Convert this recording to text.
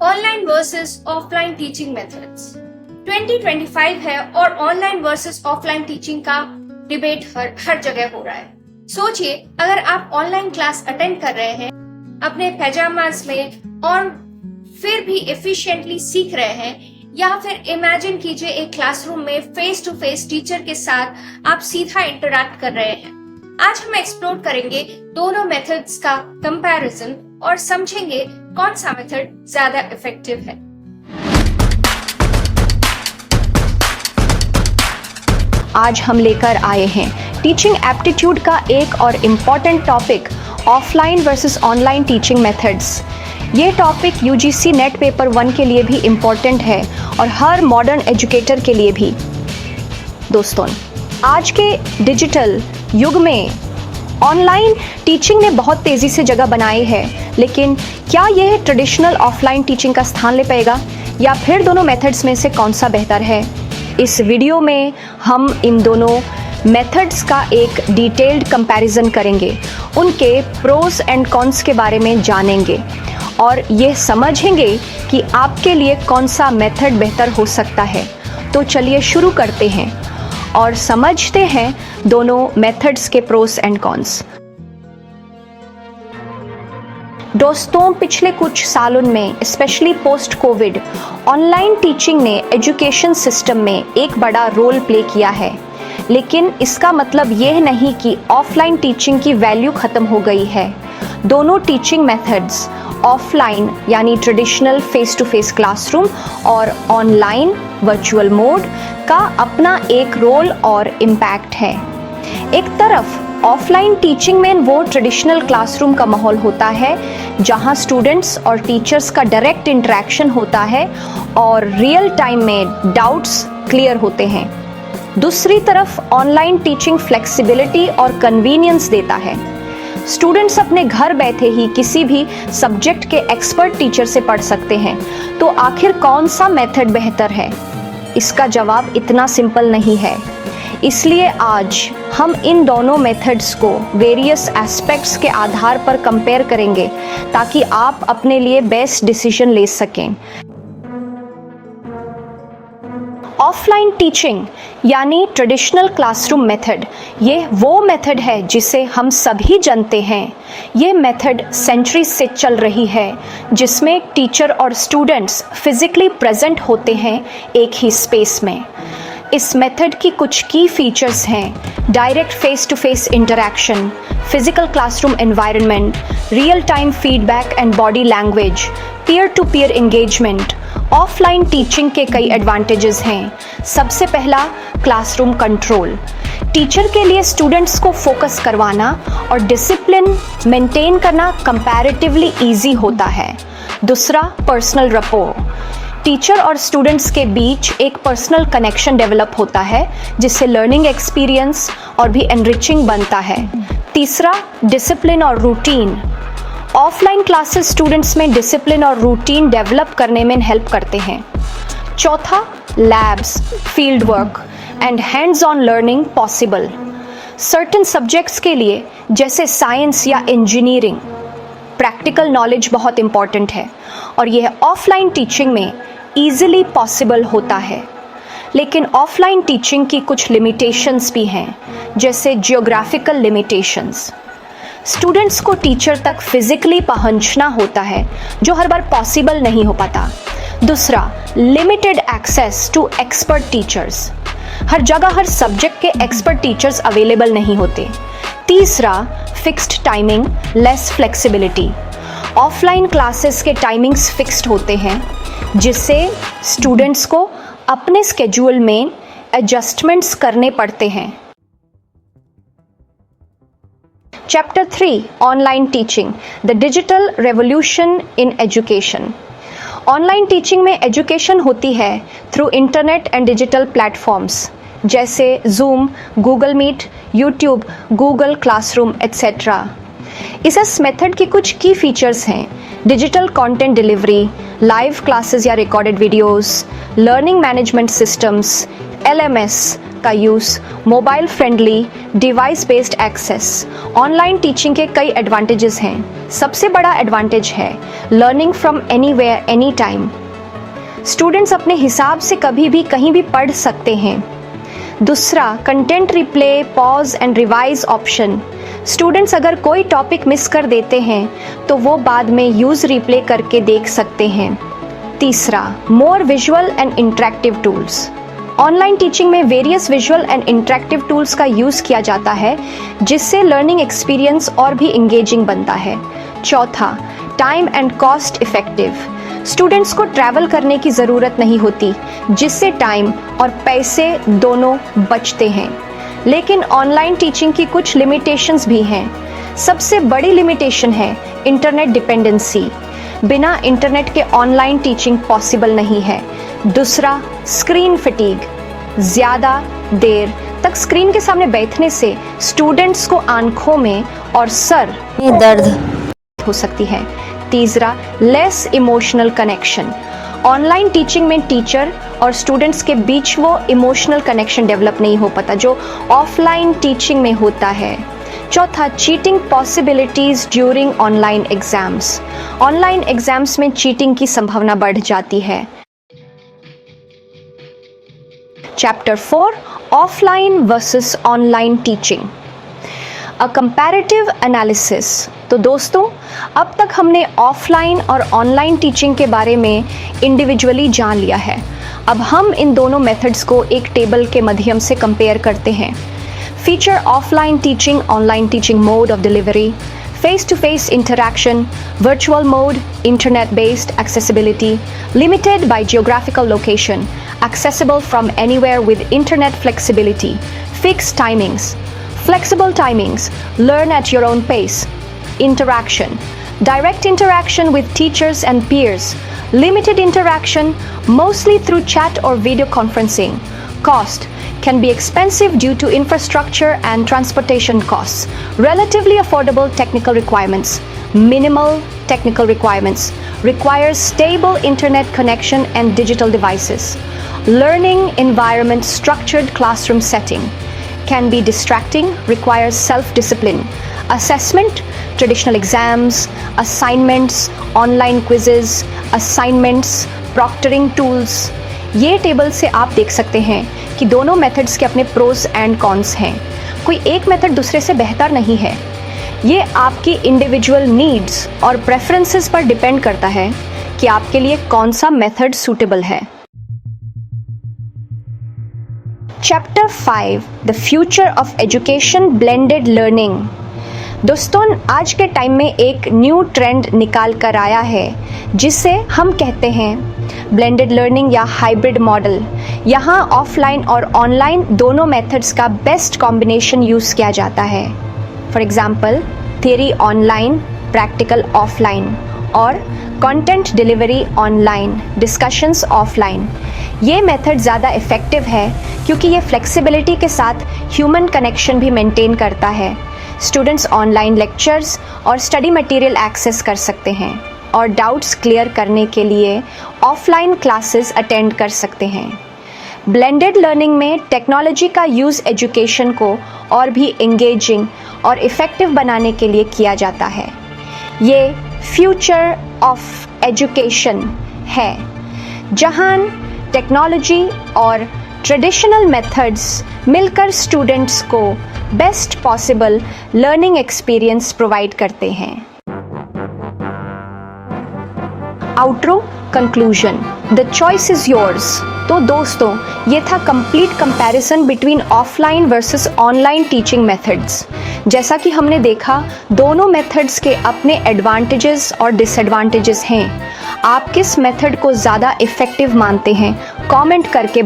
Online versus offline teaching methods. 2025 है और online versus offline teaching का डिबेट हर जगह हो रहा है। सोचिए, अगर आप ऑनलाइन क्लास अटेंड कर रहे हैं अपने पैजामास में और फिर भी एफिशिएंटली सीख रहे हैं, या फिर इमेजिन कीजिए एक क्लासरूम में फेस टू फेस टीचर के साथ आप सीधा इंटरैक्ट कर रहे हैं। आज हम एक्सप्लोर करेंगे दोनों मेथड्स का कंपैरिजन और समझेंगे कौन सा मेथड ज्यादा इफेक्टिव है। आज हम लेकर आए हैं टीचिंग एप्टीट्यूड का एक और important topic, offline versus online teaching methods. ये टॉपिक यूजीसी नेट पेपर 1 के लिए भी इम्पॉर्टेंट है और हर मॉडर्न एजुकेटर के लिए भी। दोस्तों, आज के डिजिटल युग में ऑनलाइन टीचिंग ने बहुत तेज़ी से जगह बनाई है, लेकिन क्या यह ट्रेडिशनल ऑफलाइन टीचिंग का स्थान ले पाएगा या फिर दोनों मेथड्स में से कौन सा बेहतर है? इस वीडियो में हम इन दोनों मेथड्स का एक डिटेल्ड कंपैरिजन करेंगे, उनके प्रोस एंड कॉन्स के बारे में जानेंगे और ये समझेंगे कि आपके लिए कौन सा मेथड बेहतर हो सकता है। तो चलिए शुरू करते हैं और समझते हैं दोनों मेथड्स के प्रोस एंड कॉन्स। दोस्तों, पिछले कुछ सालों में specially post Covid online teaching ने एजुकेशन सिस्टम में एक बड़ा रोल प्ले किया है, लेकिन इसका मतलब यह नहीं कि ऑफलाइन टीचिंग की वैल्यू ख़त्म हो गई है। दोनों टीचिंग मेथड्स, ऑफलाइन यानी traditional face to face classroom और ऑनलाइन वर्चुअल मोड का अपना एक रोल और इम्पैक्ट है। एक तरफ ऑफलाइन टीचिंग में वो ट्रेडिशनल क्लासरूम का माहौल होता है जहां स्टूडेंट्स और टीचर्स का डायरेक्ट इंटरेक्शन होता है और रियल टाइम में डाउट्स क्लियर होते हैं। दूसरी तरफ ऑनलाइन टीचिंग फ्लेक्सिबिलिटी और कन्वीनियंस देता है। स्टूडेंट्स अपने घर बैठे ही किसी भी सब्जेक्ट के एक्सपर्ट टीचर से पढ़ सकते हैं। तो आखिर कौन सा मेथड बेहतर है? इसका जवाब इतना सिंपल नहीं है। इसलिए आज हम इन दोनों मेथड्स को वेरियस एस्पेक्ट्स के आधार पर कंपेयर करेंगे ताकि आप अपने लिए बेस्ट डिसीजन ले सकें। ऑफलाइन टीचिंग यानी ट्रेडिशनल क्लासरूम मेथड, ये वो मेथड है जिसे हम सभी जानते हैं। ये मेथड सेंचुरी से चल रही है, जिसमें टीचर और स्टूडेंट्स फिजिकली प्रेजेंट होते हैं एक ही स्पेस में। इस मेथड की कुछ की फीचर्स हैं: direct face to face interaction, physical classroom environment, real time feedback and body language, peer to peer engagement. Offline teaching के कई एडवांटेजेस हैं। सबसे पहला, क्लासरूम कंट्रोल। टीचर के लिए स्टूडेंट्स को फोकस करवाना और डिसिप्लिन मेंटेन करना कंपैरेटिवली इजी होता है। दूसरा, पर्सनल रैपोर। टीचर और स्टूडेंट्स के बीच एक पर्सनल कनेक्शन डेवलप होता है, जिससे लर्निंग एक्सपीरियंस और भी एनरिचिंग बनता है। तीसरा, डिसिप्लिन और रूटीन। ऑफलाइन क्लासेस स्टूडेंट्स में डिसिप्लिन और रूटीन डेवलप करने में हेल्प करते हैं। चौथा, labs, field work and hands on learning possible. Certain subjects के लिए जैसे साइंस या इंजीनियरिंग, प्रैक्टिकल नॉलेज बहुत इंपॉर्टेंट है और यह ऑफलाइन टीचिंग में ईजिली पॉसिबल होता है। लेकिन ऑफलाइन टीचिंग की कुछ लिमिटेशंस भी हैं, जैसे जियोग्राफिकल लिमिटेशंस। स्टूडेंट्स को टीचर तक फिजिकली पहुंचना होता है, जो हर बार पॉसिबल नहीं हो पाता। दूसरा, limited access to expert teachers. हर जगह हर सब्जेक्ट के एक्सपर्ट टीचर्स अवेलेबल नहीं होते। तीसरा, fixed timing, less flexibility. Offline classes के टाइमिंग्स फिक्स्ड होते हैं, जिससे स्टूडेंट्स को अपने स्केड्यूल में एडजस्टमेंट्स करने पड़ते हैं। Chapter 3, online teaching, the digital revolution in education. Online teaching में एजुकेशन होती है through internet and digital platforms जैसे Zoom, Google Meet, YouTube, Google Classroom etcetera. इस मेथड की कुछ की फीचर्स हैं: digital content delivery, live classes या recorded videos, learning management systems, LMS, का use, mobile friendly device based access, online teaching के कई एडवांटेजेस हैं। सबसे बड़ा एडवांटेज है learning from anywhere any time. Students अपने हिसाब से कभी भी कहीं भी पढ़ सकते हैं। दूसरा, content replay, pause and revise option. Students अगर कोई टॉपिक मिस कर देते हैं तो वो बाद में यूज़ रिप्ले करके देख सकते हैं। तीसरा, more visual and interactive tools. Online teaching में various visual and interactive tools का यूज़ किया जाता है जिससे लर्निंग एक्सपीरियंस और भी इंगेजिंग बनता है। चौथा, time and cost effective. Students को ट्रैवल करने की ज़रूरत नहीं होती जिससे टाइम और पैसे दोनों बचते हैं। लेकिन ऑनलाइन टीचिंग की कुछ लिमिटेशंस भी हैं। सबसे बड़ी लिमिटेशन है इंटरनेट डिपेंडेंसी। बिना इंटरनेट के ऑनलाइन टीचिंग पॉसिबल नहीं है। दूसरा, स्क्रीन फटीग। ज़्यादा देर तक स्क्रीन के सामने बैठने से स्टूडेंट्स को आंखों में और सर में दर्द हो सकती है। तीसरा, less emotional connection. Online teaching में टीचर और स्टूडेंट्स के बीच वो इमोशनल कनेक्शन डेवलप नहीं हो पाता जो ऑफलाइन टीचिंग में होता है। चौथा, cheating possibilities during online exams. Online exams में चीटिंग की संभावना बढ़ जाती है। Chapter 4, offline versus online teaching, अ कंपैरेटिव एनालिसिस। तो दोस्तों, अब तक हमने ऑफलाइन और ऑनलाइन टीचिंग के बारे में इंडिविजुअली जान लिया है। अब हम इन दोनों मेथड्स को एक टेबल के माध्यम से कंपेयर करते हैं। Feature offline teaching, online teaching mode of delivery, face to face interaction, virtual mode, internet based accessibility, limited by geographical location, accessible from anywhere with internet flexibility, fixed timings, flexible timings, learn at your own pace, interaction, direct interaction with teachers and peers, limited interaction mostly through chat or video conferencing, cost can be expensive due to infrastructure and transportation costs, relatively affordable technical requirements, minimal technical requirements, requires stable internet connection and digital devices, learning environment structured classroom setting, can be distracting, requires self-discipline, assessment, traditional exams, assignments, online quizzes, assignments, proctoring tools। ये table से आप देख सकते हैं कि दोनों methods के अपने प्रोज एंड कॉन्स हैं। कोई एक मेथड दूसरे से बेहतर नहीं है। ये आपकी इंडिविजुअल नीड्स और प्रेफरेंसेस पर डिपेंड करता है कि आपके लिए कौन सा मेथड सूटेबल है। Chapter 5, the future of education, blended learning. दोस्तों, आज के टाइम में एक न्यू ट्रेंड निकाल कर आया है जिसे हम कहते हैं ब्लेंडेड लर्निंग या हाइब्रिड मॉडल। यहाँ ऑफलाइन और ऑनलाइन दोनों मेथड्स का बेस्ट कॉम्बिनेशन यूज़ किया जाता है। For example, theory online, practical offline, और content delivery online, discussions offline. ये मेथड ज़्यादा इफ़ेक्टिव है क्योंकि ये फ्लेक्सिबिलिटी के साथ ह्यूमन कनेक्शन भी मेंटेन करता है। स्टूडेंट्स ऑनलाइन लेक्चर्स और स्टडी मटेरियल एक्सेस कर सकते हैं और डाउट्स क्लियर करने के लिए ऑफलाइन क्लासेस अटेंड कर सकते हैं। ब्लेंडेड लर्निंग में टेक्नोलॉजी का यूज़ एजुकेशन को और भी एंगेजिंग और इफ़ेक्टिव बनाने के लिए किया जाता है। ये फ्यूचर ऑफ एजुकेशन है जहां टेक्नोलॉजी और ट्रेडिशनल मेथड्स मिलकर स्टूडेंट्स को best possible learning experience provide करते हैं। Outro, conclusion, the choice is yours. तो दोस्तों, ये था complete comparison between offline versus online teaching methods. जैसा कि हमने देखा, दोनों मेथड्स के अपने एडवांटेजेस और डिसएडवांटेजेस हैं। आप किस मेथड को ज़्यादा इफ़ेक्टिव मानते हैं, कमेंट करके